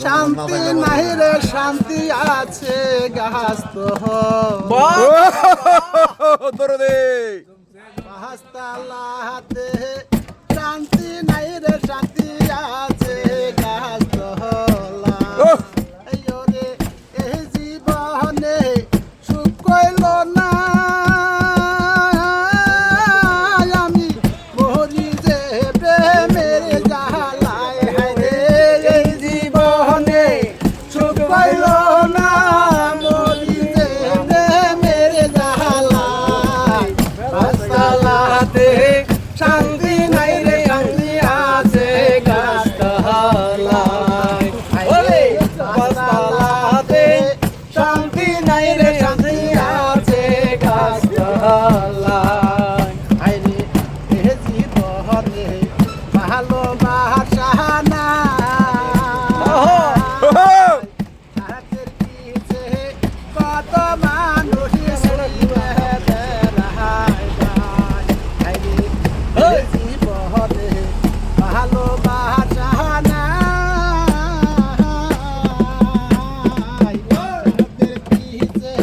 শান্তি নাই রে শান্তি আছে গাছ তো পাঁচতলাতে শান্তি নাই রে শান্তি আছে গাছ তো এই জীবনে সুখ কইল না আমি মরি যে প্রেমের জ্বালায় হায়রে এই জীবনে সুখ কইল না মরি যে প্রেমের জ্বালায় পাঁচতলাতে শান্তি নাই রে শান্তি আছে গাছতলায় হায়রে পাঁচতলাতে শান্তি নাই রে শান্তি আছে গাছতলায় হায়রে এ জীবনে ভালোবাসা না হাতের পিছে কত মানুষ জীবনে ভালোবাসা না হাতের পিছে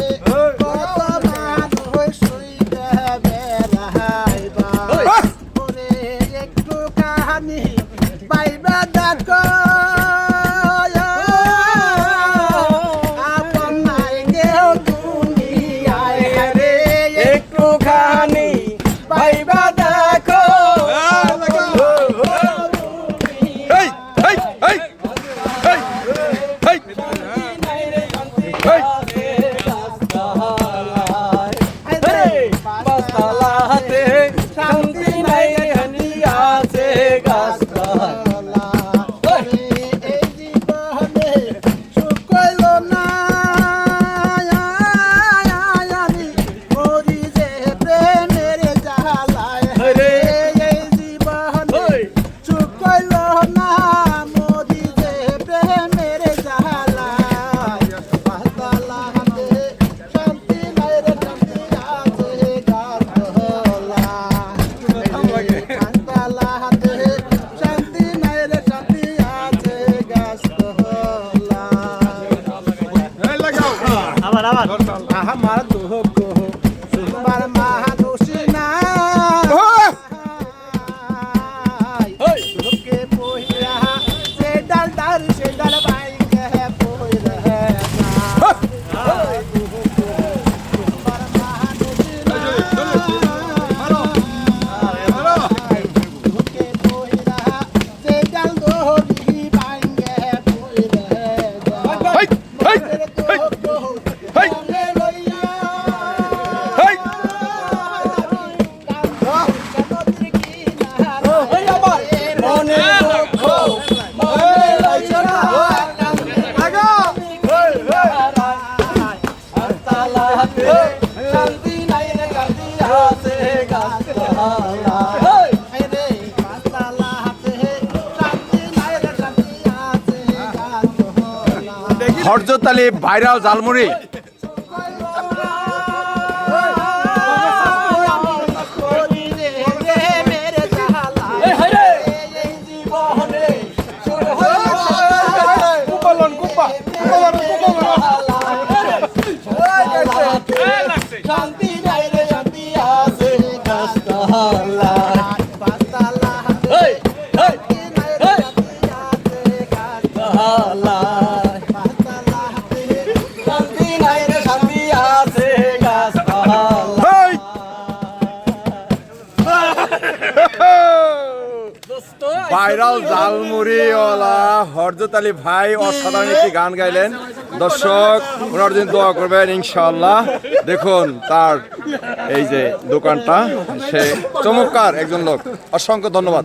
কত মানুষ শুইতে বেড়াইবা ওরে একটু কাহানি পাইবা দেখো আপন নাই কেউ দুনিয়ায় রে একটু কাহানি পাইবা দেখো শান্তি নাই হানি আছে গাছতলায় এই জীবনে সুখ কইল না আমি মরি যে প্রেমের জ্বালায় এই জীবনে সুখ কইল না মরি যে প্রেমের জ্বালায় পাঁচতলাতে শান্তি নাই রে শান্তি আছে গাছতলায় শান্তি নাই রে শান্তি আছে গাছতলায় আবার আমার দুঃখ সুন্দর মানুষ না দুঃখে পহিরা সে ডাল ডাল সে ডাল বাইকে পহিরা শান্তি নাই রে শান্তি আছে গাছতলায় হায়রে পাঁচতলাতে শান্তি নাই রে শান্তি আছে গাছতলায় হরজত আলী ভাইরাল ঝালমুড়ি শান্তি নাই রে শান্তি আছে গাছতলায় পাঁচতলাতে শান্তি নাই রে শান্তি আছে গাছতলায় পাঁচতলাতে শান্তি নাই রে শান্তি আছে গাছতলায় ভাইরাল ঝালমুড়িওয়ালা হরজত আলী ভাই অসাধারণ একটি গান গাইলেন। দর্শক ওনার জন্য দোয়া করবেন ইনশাআল্লাহ। দেখুন তার এই যে দোকানটা, সে চমৎকার একজন লোক। অসংখ্য ধন্যবাদ।